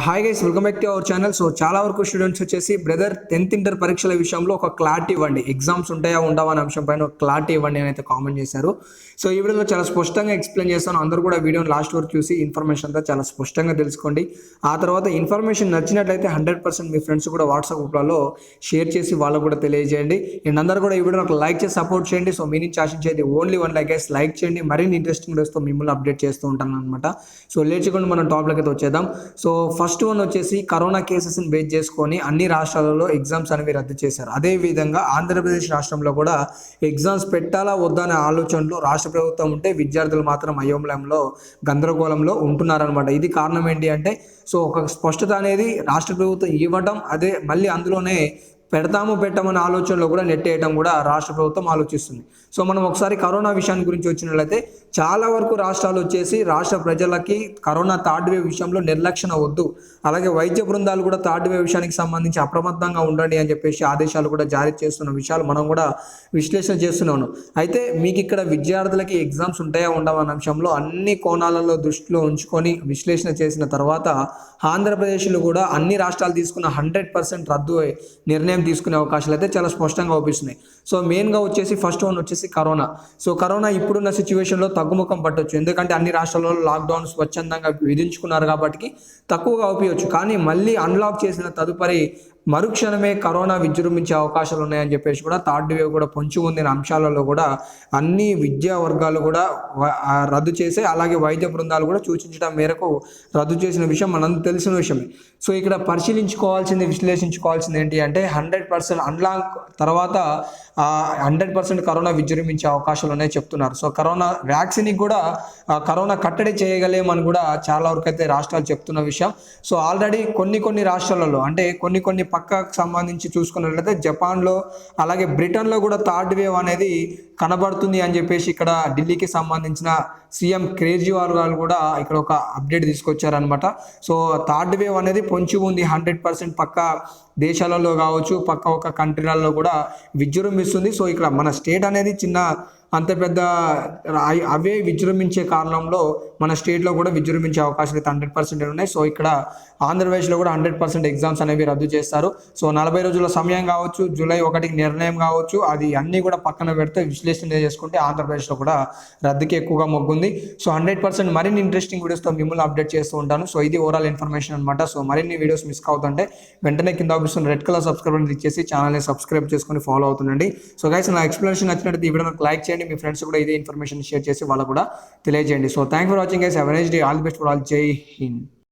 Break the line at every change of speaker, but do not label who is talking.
Hi guys, welcome back to our channel. So చాలా వరకు students వచ్చేసి బ్రదర్ 10th ఇంటర్ పరీక్షల విషయంలో ఒక క్లారిటీ ఇవ్వండి, ఎగ్జామ్స్ ఉంటాయా ఉండవా అనే అంశం పైన ఒక క్లారిటీ ఇవ్వండి అని అయితే కామెంట్ చేశారు. సో ఈ వీడియోలో చాలా స్పష్టంగా ఎక్స్ప్లెయిన్ చేస్తాను. అందరూ కూడా వీడియోని లాస్ట్ వరకు చూసి ఇన్ఫర్మేషన్ అంతా చాలా స్పష్టంగా తెలుసుకోండి. ఆ తర్వాత ఇన్ఫర్మేషన్ నచ్చినట్లయితే 100% మీ ఫ్రెండ్స్ కూడా వాట్సాప్ గ్రూప్లలో షేర్ చేసి వాళ్ళకు కూడా తెలియజేయండి. అండ్ అందరూ కూడా ఈ వీడియోని ఒక లైక్ చేసి సపోర్ట్ చేయండి. సో మీ నుంచి ఆశించేది ఓన్లీ 1 లైక్. లైక్ చేయండి, మరిన్ని ఇంట్రెస్టింగ్ వీడియోస్తో మిమ్మల్ని అప్డేట్ చేస్తూ ఉంటాను అనమాట. సో లేట్ చేయకుండా మనం టాపిక్ అయితే వచ్చేద్దాం. సో ఫస్ట్ వన్ వచ్చేసి కరోనా కేసెస్ని బేస్ చేసుకొని అన్ని రాష్ట్రాలలో ఎగ్జామ్స్ అనేవి రద్దు చేశారు. అదేవిధంగా ఆంధ్రప్రదేశ్ రాష్ట్రంలో కూడా ఎగ్జామ్స్ పెట్టాలా వద్దా అనే ఆలోచనలో రాష్ట్ర ప్రభుత్వం ఉంటే విద్యార్థులు మాత్రం అయోమయంలో గందరగోళంలో ఉంటున్నారనమాట. ఇది కారణం ఏంటి అంటే, సో ఒక స్పష్టత అనేది రాష్ట్ర ప్రభుత్వం ఇవ్వడం, అదే మళ్ళీ అందులోనే పెట్టమనే ఆలోచనలో కూడా నెట్టేయడం కూడా రాష్ట్ర ప్రభుత్వం ఆలోచిస్తుంది. సో మనం ఒకసారి కరోనా విషయాన్ని గురించి వచ్చినట్లయితే చాలా వరకు రాష్ట్రాలు వచ్చేసి రాష్ట్ర ప్రజలకి కరోనా థర్డ్ వేవ్ విషయంలో నిర్లక్ష్యం వద్దు, అలాగే వైద్య బృందాలు కూడా థర్డ్ వేవ్ విషయానికి సంబంధించి అప్రమత్తంగా ఉండండి అని చెప్పేసి ఆదేశాలు కూడా జారీ చేస్తున్న విషయాలు మనం కూడా విశ్లేషణ చేస్తున్నాను. అయితే మీకు ఇక్కడ విద్యార్థులకి ఎగ్జామ్స్ ఉంటాయా ఉండవా అనే అంశంలో అన్ని కోణాలలో దృష్టిలో ఉంచుకొని విశ్లేషణ చేసిన తర్వాత ఆంధ్రప్రదేశ్లో కూడా అన్ని రాష్ట్రాలు తీసుకున్న 100% రద్దు నిర్ణయం తీసుకునే అవకాశాలు అయితే చాలా స్పష్టంగా అవుపిస్తున్నాయి. సో మెయిన్గా వచ్చేసి ఫస్ట్ వన్ వచ్చేసి కరోనా. సో కరోనా ఇప్పుడున్న సిచ్యువేషన్లో తగ్గుముఖం పట్టొచ్చు, ఎందుకంటే అన్ని రాష్ట్రాల్లో లాక్డౌన్ స్వచ్ఛందంగా విధించుకున్నారు కాబట్టి తక్కువగా అవుపియచ్చు. కానీ మళ్ళీ అన్లాక్ చేసిన తదుపరి మరుక్షణమే కరోనా విజృంభించే అవకాశాలు ఉన్నాయని చెప్పేసి కూడా థర్డ్ వేవ్ కూడా పొంచి ఉందిన అంశాలలో కూడా అన్ని విద్యా వర్గాలు కూడా రద్దు చేసి, అలాగే వైద్య బృందాలు కూడా సూచించడం మేరకు రద్దు చేసిన విషయం మనందరూ తెలిసిన విషయమే. సో ఇక్కడ పరిశీలించుకోవాల్సింది, విశ్లేషించుకోవాల్సింది ఏంటి అంటే 100% అన్లాక్ తర్వాత 100% కరోనా విజృంభించే అవకాశాలు ఉన్నాయి చెప్తున్నారు. సో కరోనా వ్యాక్సిన్ కూడా కరోనా కట్టడి చేయగలేమని కూడా చాలా వరకు అయితే రాష్ట్రాలు చెప్తున్న విషయం. సో ఆల్రెడీ కొన్ని రాష్ట్రాలలో అంటే కొన్ని పక్కకు సంబంధించి చూసుకున్నట్లయితే జపాన్లో అలాగే బ్రిటన్లో కూడా థర్డ్ వేవ్ అనేది కనబడుతుంది అని చెప్పేసి ఇక్కడ ఢిల్లీకి సంబంధించిన సీఎం కేజ్రీవాల్ గారు కూడా ఇక్కడ ఒక అప్డేట్ తీసుకొచ్చారనమాట. సో థర్డ్ వేవ్ అనేది పొంచి ఉంది 100% పక్క దేశాలలో కావచ్చు, పక్క ఒక కంట్రీలలో కూడా విజృంభిస్తుంది. సో ఇక్కడ మన స్టేట్ అనేది చిన్న అంత పెద్ద అవే విజృంభించే కారణంలో మన స్టేట్లో కూడా విజృంభించే అవకాశాలు అయితే 100% ఉన్నాయి. సో ఇక్కడ ఆంధ్రప్రదేశ్లో కూడా 100% ఎగ్జామ్స్ అనేవి రద్దు చేస్తారు. సో 40 రోజుల సమయం కావచ్చు, జూలై 1కి నిర్ణయం కావచ్చు, అది అన్నీ కూడా పక్కన పెడితే విశ్లేషణ చేసుకుంటే ఆంధ్రప్రదేశ్లో కూడా రద్దుకి ఎక్కువగా మొగ్గుంది. సో 100% మరిన్ని ఇంట్రెస్టింగ్ వీడియోస్తో మిమ్మల్ని అప్డేట్ చేస్తూ ఉంటాను. సో ఇది ఓవరాల్ ఇన్ఫర్మేషన్ అనమాట. సో మరిన్ని వీడియోస్ మిస్ అవుతుంటే వెంటనే కింద option red colour subscribe click చేసి ఛానల్ని సబ్స్క్రైబ్ చేసుకొని ఫాలో అవుతుండండి. సో గైస్, నా ఎక్స్ప్లెనేషన్ నచ్చినట్టు ఈ వీడియోకి లైక్ చేయండి, మీ ఫ్రెండ్స్ కూడా ఇదే ఇన్ఫర్మేషన్ షేర్ చేసి వాళ్ళకు కూడా తెలియజేయండి. So thank for watching guys, have a nice day, all the best for all, జై హింద్.